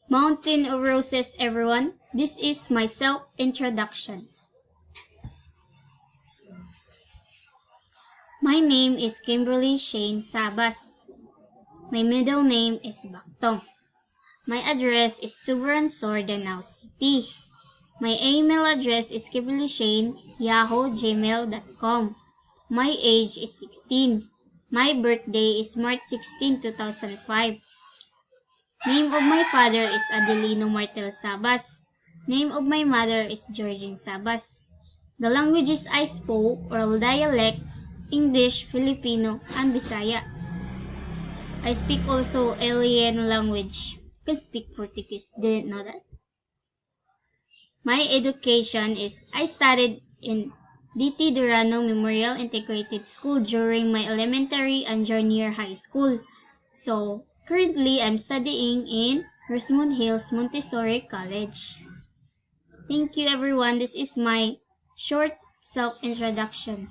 Mountain of Roses, everyone. This is my self-introduction. My name is Kimberly Shane Sabas. My middle name is Baktong. My address is Tuburan Sur, Danao City. My email address is kimberlyshane@yahoo.gmail.com. My age is 16. My birthday is March 16, 2005. Name of my father is Adelino Martel Sabas. Name of my mother is Georgine Sabas. The languages I spoke, oral dialect, English, Filipino, and Bisaya. I speak also alien language. I can speak Portuguese. Didn't know that. My education is I studied in D.T. Durano Memorial Integrated School during my elementary and junior high school. So, currently I'm studying in Rosamond Hills Montessori College. Thank you everyone. This is my short self-introduction.